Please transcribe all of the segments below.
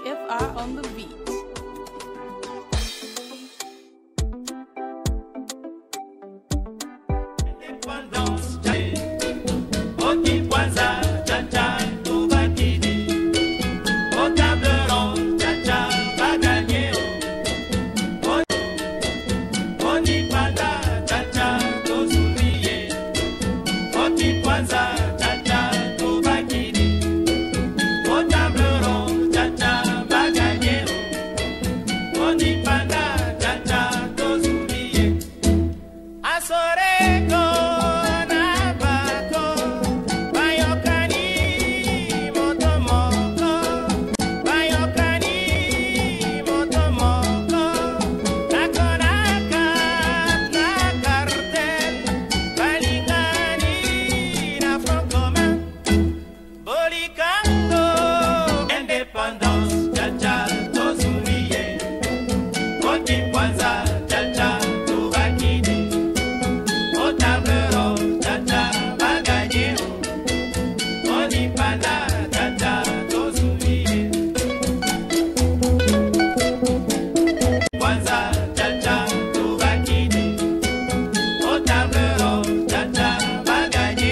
FR on the beat. Indépendance, cha-cha, tozumiye. Oki kwanza, cha-cha, tubakidi. Au table ronde, cha-cha, baganye. Oni panda,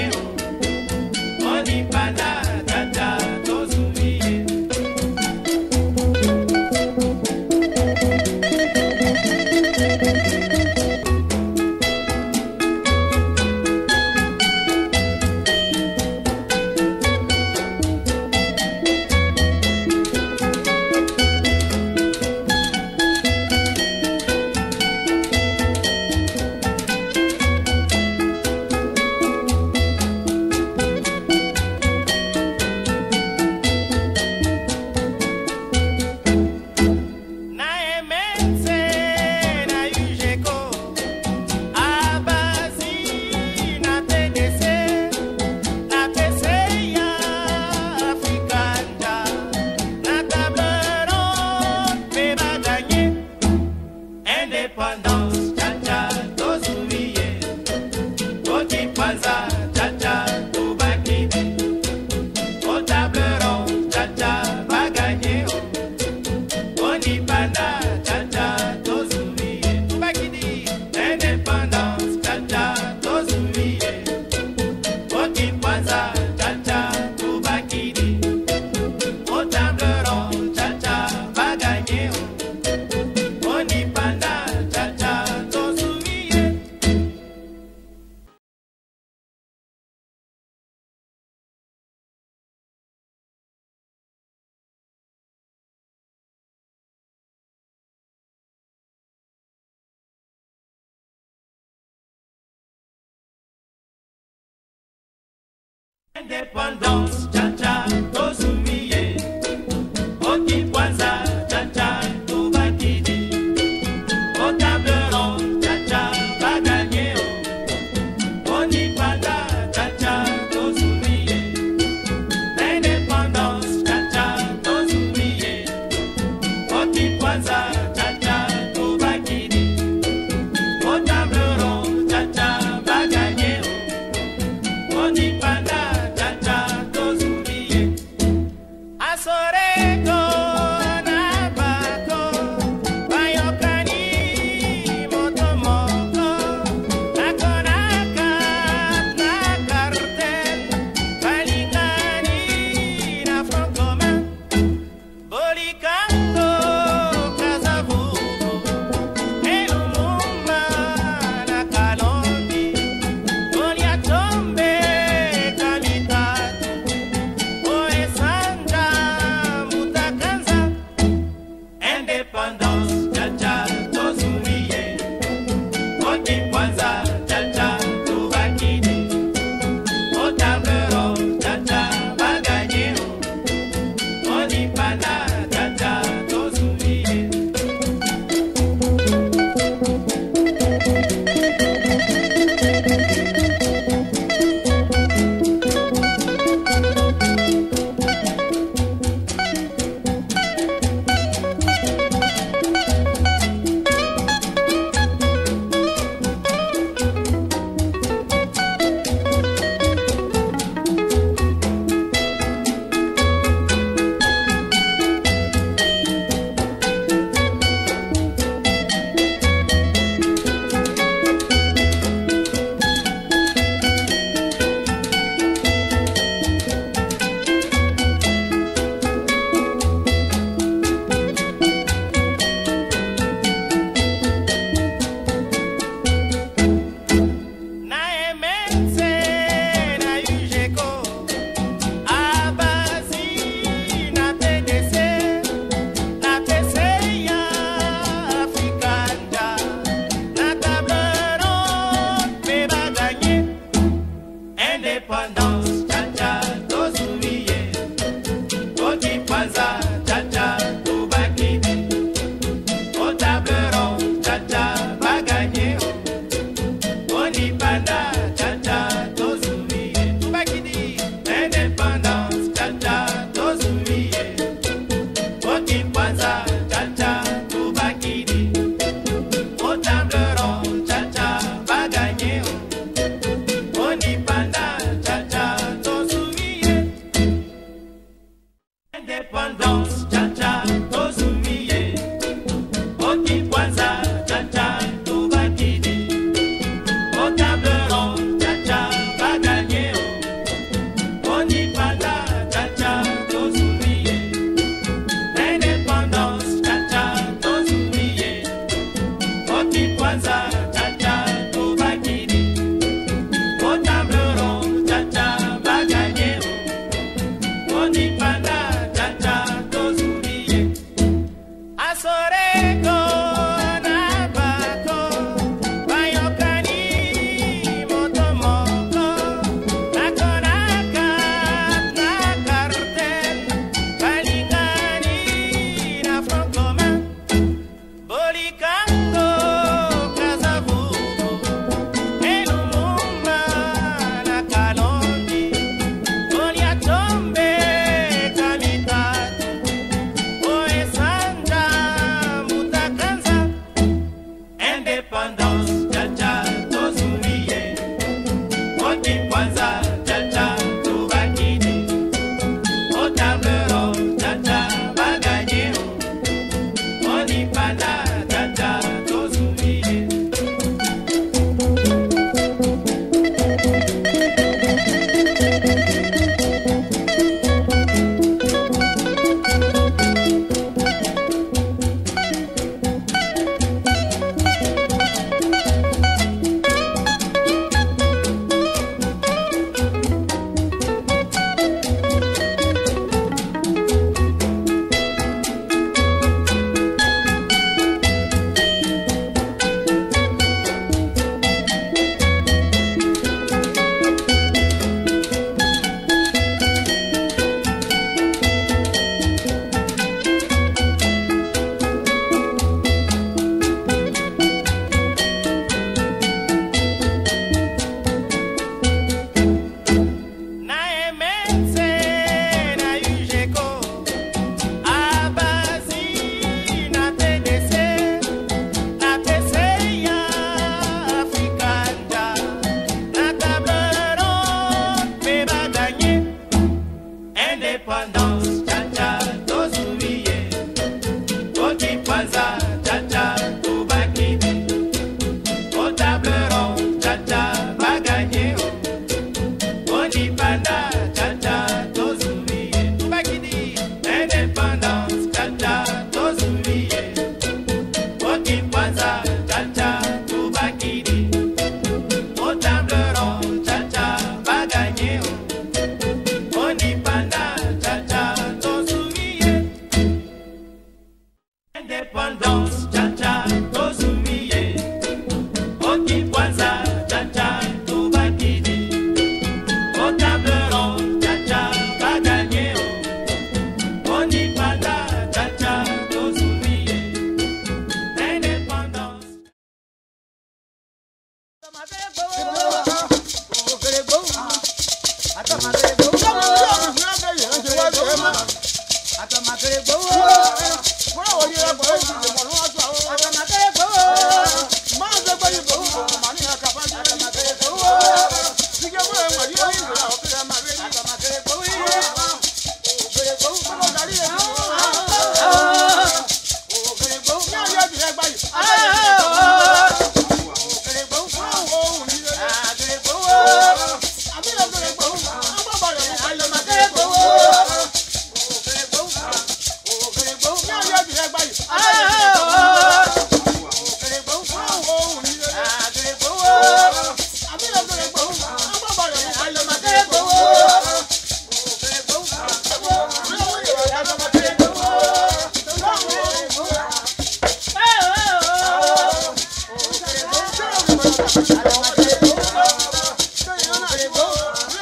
cha-cha, tozumiye. Indépendance, cha-cha, tozumiye. Oki kwanza, cha-cha, tubakidi. Au table ronde, cha-cha, baganye. Oni panda.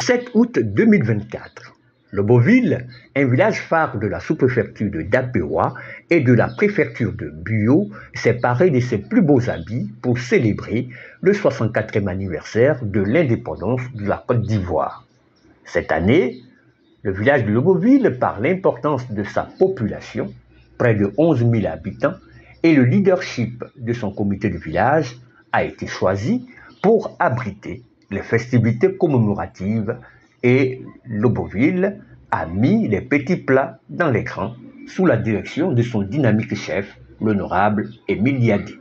7 août 2024, Loboville, un village phare de la sous-préfecture de Dapewa et de la préfecture de Buyo, s'est paré de ses plus beaux habits pour célébrer le 64e anniversaire de l'indépendance de la Côte d'Ivoire. Cette année, le village de Loboville, par l'importance de sa population, près de 11 000 habitants, et le leadership de son comité de village, a été choisi pour abriter les festivités commémoratives et Loboville a mis les petits plats dans l'écran sous la direction de son dynamique chef, l'honorable Émile Yadi.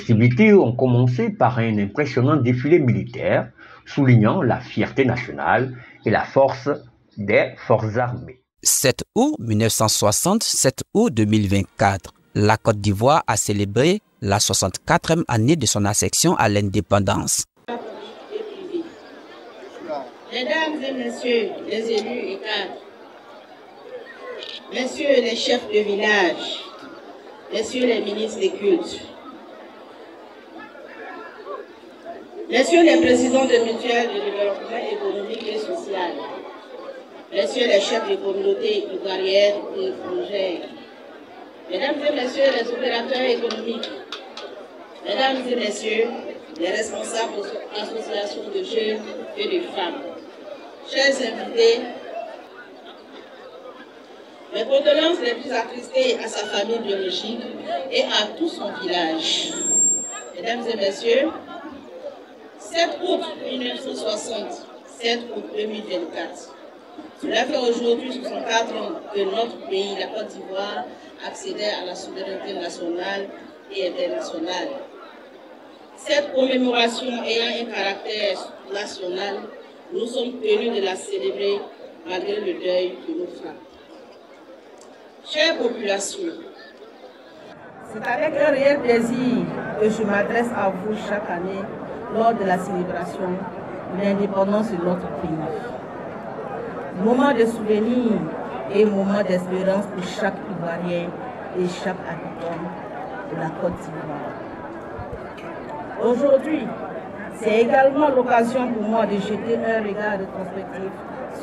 Les activités ont commencé par un impressionnant défilé militaire, soulignant la fierté nationale et la force des forces armées. 7 août 1960, 7 août 2024, la Côte d'Ivoire a célébré la 64e année de son accession à l'indépendance. Mesdames et messieurs les élus et cadres, messieurs les chefs de village, messieurs les ministres des cultes, messieurs les présidents de mutuelles de développement économique et social, messieurs les chefs de communautés ivoiriennes et étrangères, mesdames et messieurs les opérateurs économiques, mesdames et messieurs les responsables d'associations de jeunes et de femmes, chers invités, mes condoléances les plus attristées à sa famille biologique et à tout son village. Mesdames et messieurs, 7 août 1960, 7 août 2024. Cela fait aujourd'hui 64 ans que notre pays, la Côte d'Ivoire, accédait à la souveraineté nationale et internationale. Cette commémoration ayant un caractère national, nous sommes tenus de la célébrer malgré le deuil de nos frères. Chère population, c'est avec un réel plaisir que je m'adresse à vous chaque année lors de la célébration de l'indépendance de notre pays. Moment de souvenir et moment d'espérance pour chaque Ivoirien et chaque habitant de la Côte d'Ivoire. Aujourd'hui, c'est également l'occasion pour moi de jeter un regard rétrospectif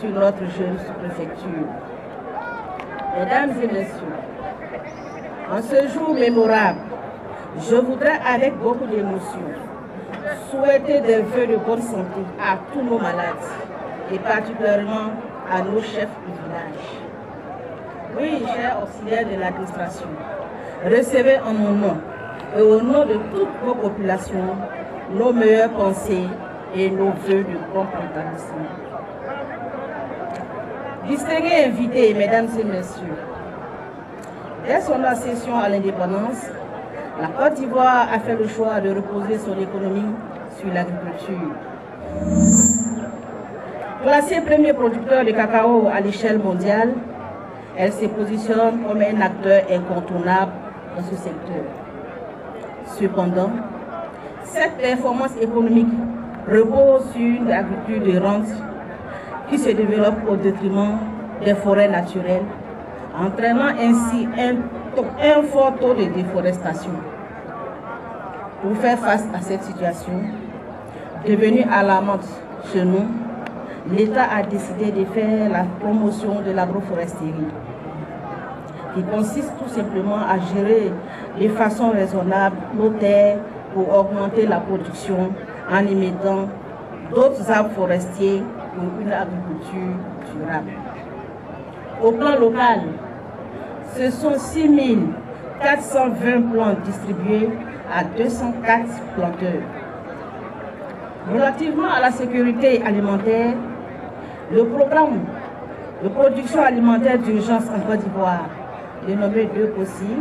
sur notre jeune sous-préfecture. Mesdames et messieurs, en ce jour mémorable, je voudrais avec beaucoup d'émotion souhaiter des vœux de bonne santé à tous nos malades et particulièrement à nos chefs de village. Oui, chers auxiliaires de l'administration, recevez en mon nom et au nom de toutes vos populations nos meilleures pensées et nos vœux de bon rétablissement. Distingués invités, mesdames et messieurs, dès son accession à l'indépendance, la Côte d'Ivoire a fait le choix de reposer son économie sur l'agriculture. Classée premier producteur de cacao à l'échelle mondiale, elle se positionne comme un acteur incontournable dans ce secteur. Cependant, cette performance économique repose sur une agriculture de rente qui se développe au détriment des forêts naturelles, entraînant ainsi un fort taux de déforestation. Pour faire face à cette situation, devenue alarmante chez nous, l'État a décidé de faire la promotion de l'agroforesterie, qui consiste tout simplement à gérer de façon raisonnable nos terres pour augmenter la production en y mettant d'autres arbres forestiers pour une agriculture durable. Au plan local, ce sont 6 420 plants distribués à 204 planteurs. Relativement à la sécurité alimentaire, le programme de production alimentaire d'urgence en Côte d'Ivoire, dénommé 2POSI,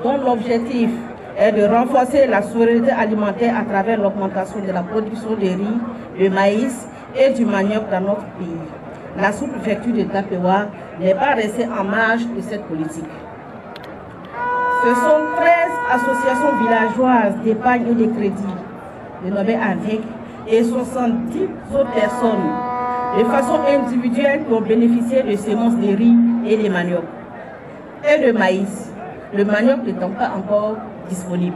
dont l'objectif est de renforcer la souveraineté alimentaire à travers l'augmentation de la production de riz, de maïs et du manioc dans notre pays. La sous-préfecture de Dapewa n'est pas restée en marge de cette politique. Ce sont 13 associations villageoises d'épargne et de crédit, dénommées AVEC, et 70 autres personnes, de façon individuelle, qui ont bénéficié de semences de riz et de manioc, et de maïs, le manioc n'étant pas encore disponible.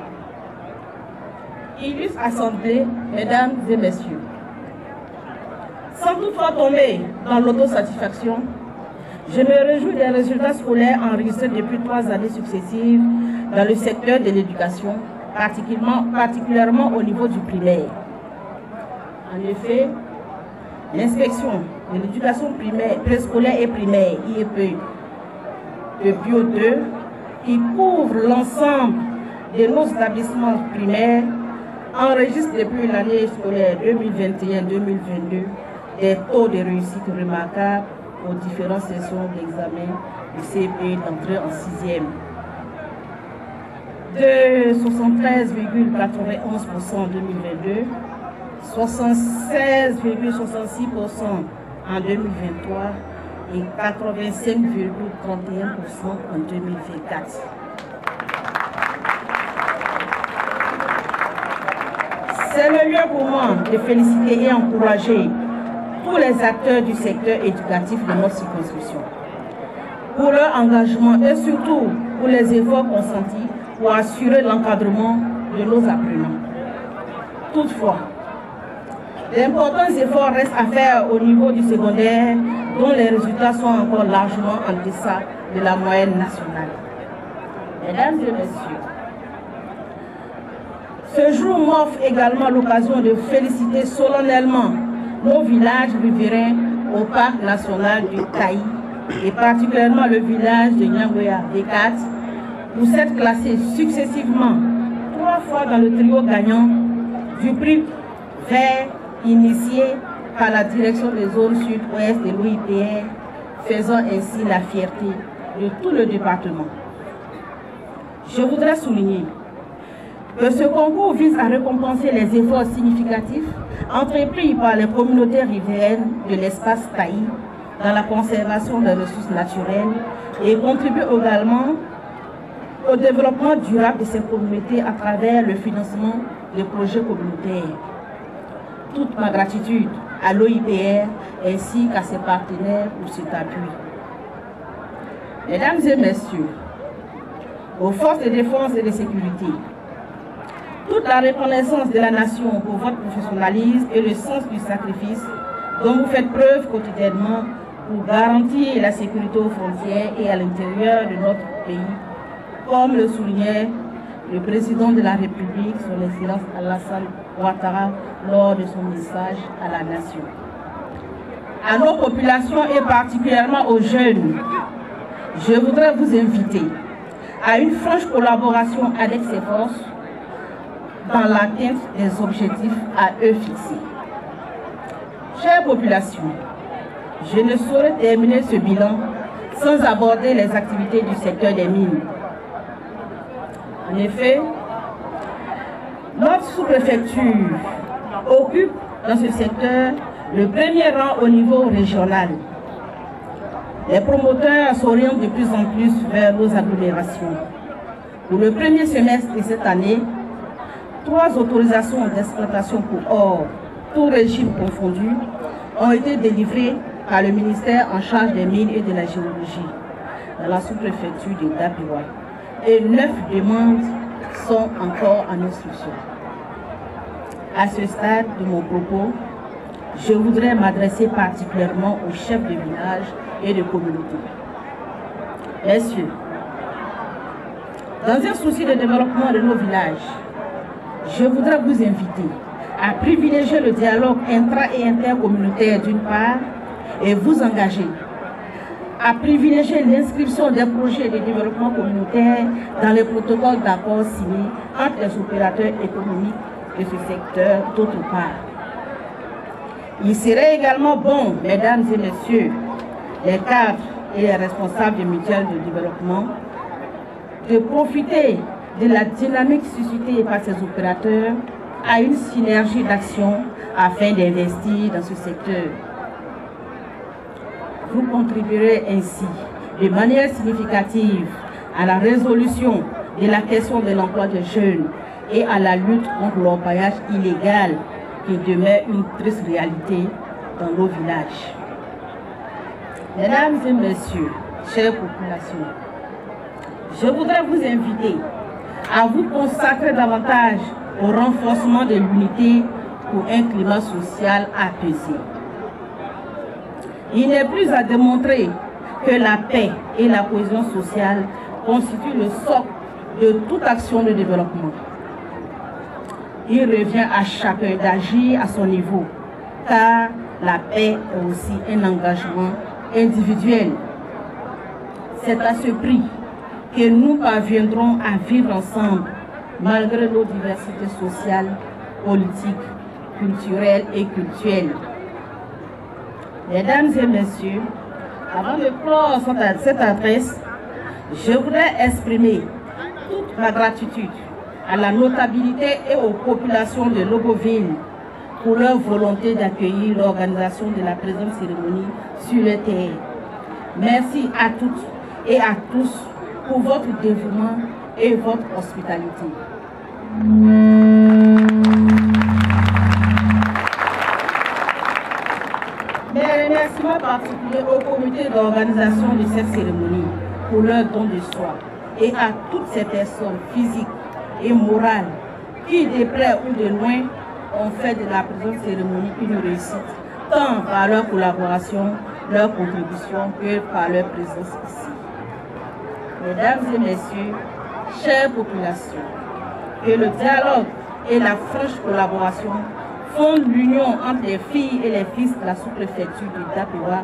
Illustre assemblée, mesdames et messieurs, sans toutefois tomber dans l'autosatisfaction, je me réjouis des résultats scolaires enregistrés depuis 3 années successives dans le secteur de l'éducation, particulièrement au niveau du primaire. En effet, l'inspection de l'éducation primaire, préscolaire et primaire, IEP, de Bio 2, qui couvre l'ensemble de nos établissements primaires, enregistre depuis l'année scolaire 2021-2022 des taux de réussite remarquables aux différentes sessions d'examen du CP d'entrée en 6e. De 73,91% en 2022, 76,66% en 2023 et 85,31% en 2024. C'est le lieu pour moi de féliciter et encourager tous les acteurs du secteur éducatif de notre circonscription pour leur engagement et surtout pour les efforts consentis pour assurer l'encadrement de nos apprenants. Toutefois, d'importants efforts restent à faire au niveau du secondaire, dont les résultats sont encore largement en deçà de la moyenne nationale. Mesdames et messieurs, ce jour m'offre également l'occasion de féliciter solennellement nos villages riverains au parc national du Taï et particulièrement le village de Nyangwea D4 pour s'être classés successivement 3 fois dans le trio gagnant du prix vert initié par la direction des zones sud-ouest de l'OIPR, faisant ainsi la fierté de tout le département. Je voudrais souligner que ce concours vise à récompenser les efforts significatifs entrepris par les communautés riveraines de l'espace Taï dans la conservation des ressources naturelles et contribue également au développement durable de ces communautés à travers le financement de projets communautaires. Toute ma gratitude à l'OIPR ainsi qu'à ses partenaires pour cet appui. Mesdames et messieurs, aux forces de défense et de sécurité, toute la reconnaissance de la nation pour votre professionnalisme et le sens du sacrifice dont vous faites preuve quotidiennement pour garantir la sécurité aux frontières et à l'intérieur de notre pays, comme le soulignait le président de la République, son Excellence Alassane Ouattara, lors de son message à la nation. À nos populations et particulièrement aux jeunes, je voudrais vous inviter à une franche collaboration avec ces forces dans l'atteinte des objectifs à eux fixés. Chère population, je ne saurais terminer ce bilan sans aborder les activités du secteur des mines. En effet, notre sous-préfecture occupe dans ce secteur le premier rang au niveau régional. Les promoteurs s'orientent de plus en plus vers nos agglomérations. Pour le premier semestre de cette année, 3 autorisations d'exploitation pour or, tout régime confondu, ont été délivrées par le ministère en charge des mines et de la géologie dans la sous-préfecture de Dapiwa. Et 9 demandes sont encore en instruction. À ce stade de mon propos, je voudrais m'adresser particulièrement aux chefs de village et de communauté. Messieurs, dans un souci de développement de nos villages, je voudrais vous inviter à privilégier le dialogue intra- et intercommunautaire d'une part et vous engager à privilégier l'inscription des projets de développement communautaire dans les protocoles d'accord signés entre les opérateurs économiques de ce secteur d'autre part. Il serait également bon, mesdames et messieurs, les cadres et les responsables des mutuelles de développement, de profiter de la dynamique suscitée par ces opérateurs à une synergie d'action afin d'investir dans ce secteur. Vous contribuerez ainsi de manière significative à la résolution de la question de l'emploi des jeunes et à la lutte contre l'orpaillage illégal qui demeure une triste réalité dans nos villages. Mesdames et messieurs, chères populations, je voudrais vous inviter à vous consacrer davantage au renforcement de l'unité pour un climat social apaisé. Il n'est plus à démontrer que la paix et la cohésion sociale constituent le socle de toute action de développement. Il revient à chacun d'agir à son niveau, car la paix est aussi un engagement individuel. C'est à ce prix que nous parviendrons à vivre ensemble malgré nos diversités sociales, politiques, culturelles et cultuelles. Mesdames et messieurs, avant de clore cette adresse, je voudrais exprimer toute ma gratitude à la notabilité et aux populations de Loboville pour leur volonté d'accueillir l'organisation de la présente cérémonie sur le terrain. Merci à toutes et à tous pour votre dévouement et votre hospitalité. Mes remerciements particuliers au comité d'organisation de cette cérémonie pour leur don de soi et à toutes ces personnes physiques et morales qui, de près ou de loin, ont fait de la présente cérémonie une réussite, tant par leur collaboration, leur contribution que par leur présence ici. Mesdames et messieurs, chères populations, que le dialogue et la franche collaboration fondent l'union entre les filles et les fils de la sous-préfecture de Dapewa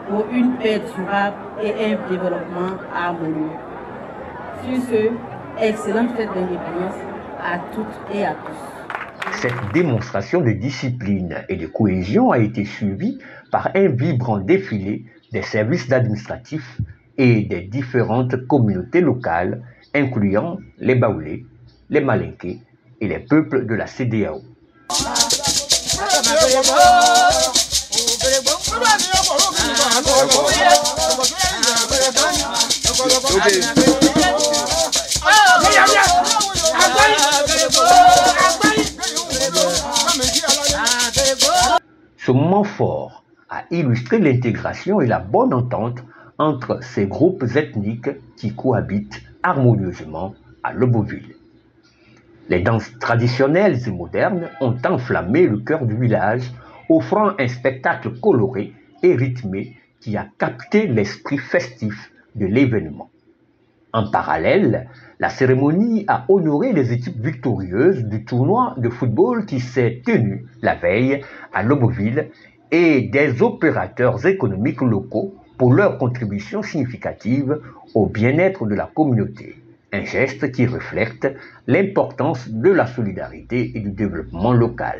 pour une paix durable et un développement harmonieux. Sur ce, excellente fête d'indépendance à toutes et à tous. Cette démonstration de discipline et de cohésion a été suivie par un vibrant défilé des services administratifs et des différentes communautés locales, incluant les Baoulés, les Malinké et les peuples de la CEDEAO. Ce moment fort a illustré l'intégration et la bonne entente entre ces groupes ethniques qui cohabitent harmonieusement à Loboville. Les danses traditionnelles et modernes ont enflammé le cœur du village, offrant un spectacle coloré et rythmé qui a capté l'esprit festif de l'événement. En parallèle, la cérémonie a honoré les équipes victorieuses du tournoi de football qui s'est tenu la veille à Loboville et des opérateurs économiques locaux pour leur contribution significative au bien-être de la communauté. Un geste qui reflète l'importance de la solidarité et du développement local.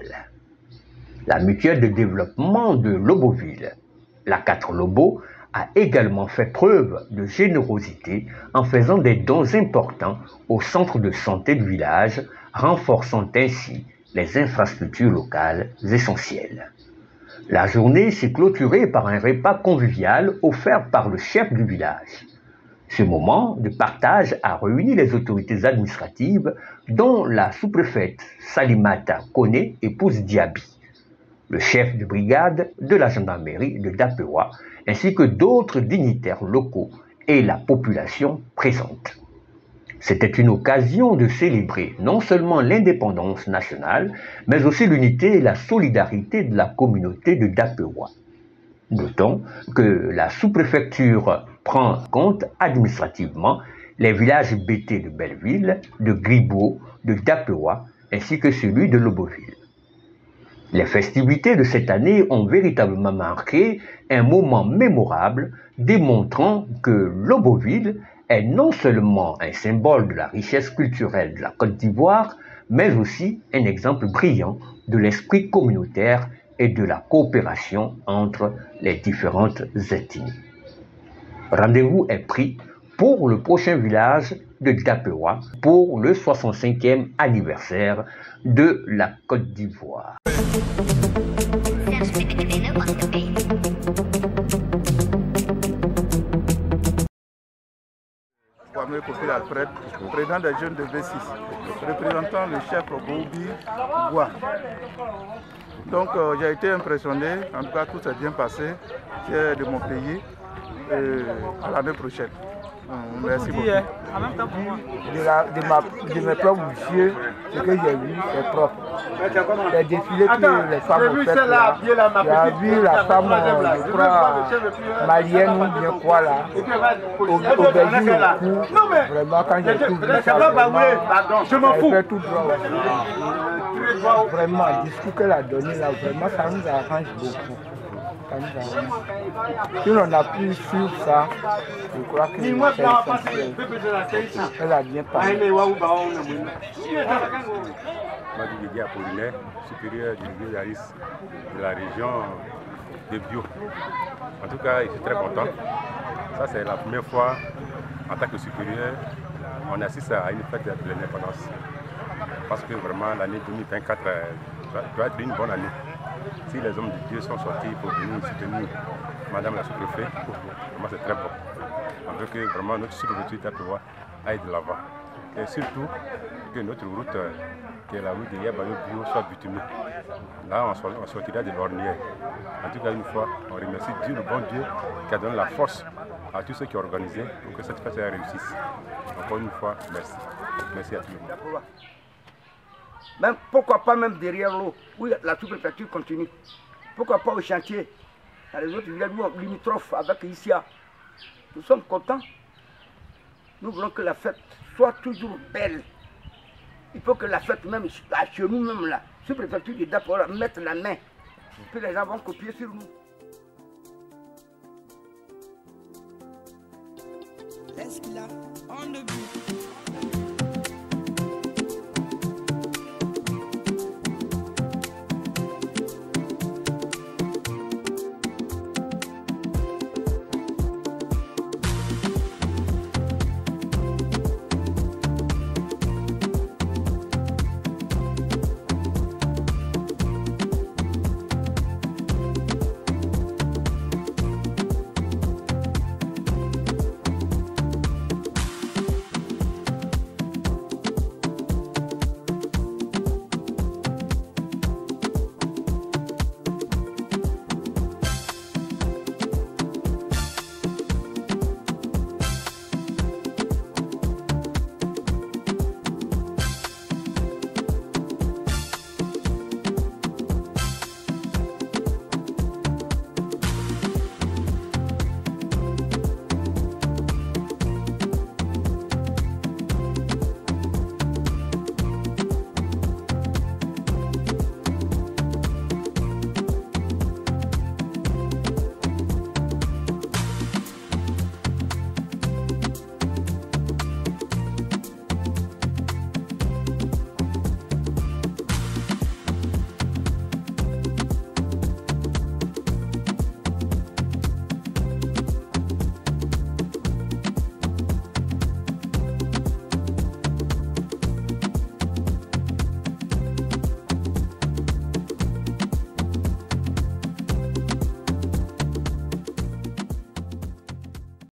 La mutuelle de développement de Loboville, la 4 Lobo, a également fait preuve de générosité en faisant des dons importants au centre de santé du village, renforçant ainsi les infrastructures locales essentielles. La journée s'est clôturée par un repas convivial offert par le chef du village. Ce moment de partage a réuni les autorités administratives, dont la sous-préfète Salimata Kone, épouse Diaby, le chef de brigade de la gendarmerie de Dapewa, ainsi que d'autres dignitaires locaux et la population présente. C'était une occasion de célébrer non seulement l'indépendance nationale, mais aussi l'unité et la solidarité de la communauté de Dapewa. Notons que la sous-préfecture prend en compte administrativement les villages bêtés de Belleville, de Gribaud, de Dapewa, ainsi que celui de Loboville. Les festivités de cette année ont véritablement marqué un moment mémorable, démontrant que Loboville est non seulement un symbole de la richesse culturelle de la Côte d'Ivoire, mais aussi un exemple brillant de l'esprit communautaire et de la coopération entre les différentes ethnies. Rendez-vous est pris pour le prochain village de Dapewa pour le 65e anniversaire de la Côte d'Ivoire. nommé Kofi Alfred, président des jeunes de V6, représentant le chef Boubi Bois. Donc j'ai été impressionné, en tout cas tout s'est bien passé, fier de mon pays à l'année prochaine. Merci beaucoup. De mes propres yeux, ce que j'ai vu, c'est propre. Les défilés que les femmes ont fait là, j'ai vu la femme, je crois, malienne ou bien quoi là, au Belgique, vraiment quand j'ai tout vu ça, vraiment, elle fait tout droit. Vraiment, le discours qu'elle a donné là, vraiment, ça nous arrange beaucoup. Si on a pu suivre ça, je crois que c'est essentiel. Elle a bien parlé. Délégué Apollinaire, supérieur délégué d'Aris de la région de Bio. En tout cas, je suis très content. Ça, c'est la première fois en tant que supérieur, on assiste à une fête de l'indépendance. Parce que vraiment, l'année 2024 doit être une bonne année. Si les hommes de Dieu sont sortis pour venir soutenir Madame la sous-préfète, vraiment c'est très bon. On veut que vraiment notre sous-préfecture d'Apewa aille de l'avant. Et surtout que notre route, qui est la route de Yabayo-Bio, soit bitumée. Là, on sortira de l'ornière. En tout cas, une fois, on remercie Dieu, le bon Dieu, qui a donné la force à tous ceux qui ont organisé pour que cette fête réussisse. Encore une fois, merci. Merci à tous. Même, pourquoi pas même derrière l'eau, où la sous-préfecture continue. Pourquoi pas au chantier, dans les autres villages limitrophes avec Issia. Nous sommes contents. Nous voulons que la fête soit toujours belle. Il faut que la fête même, chez nous-mêmes, la sous-préfecture de Dapora, mette la main. Puis les gens vont copier sur nous. Let's go on the beat.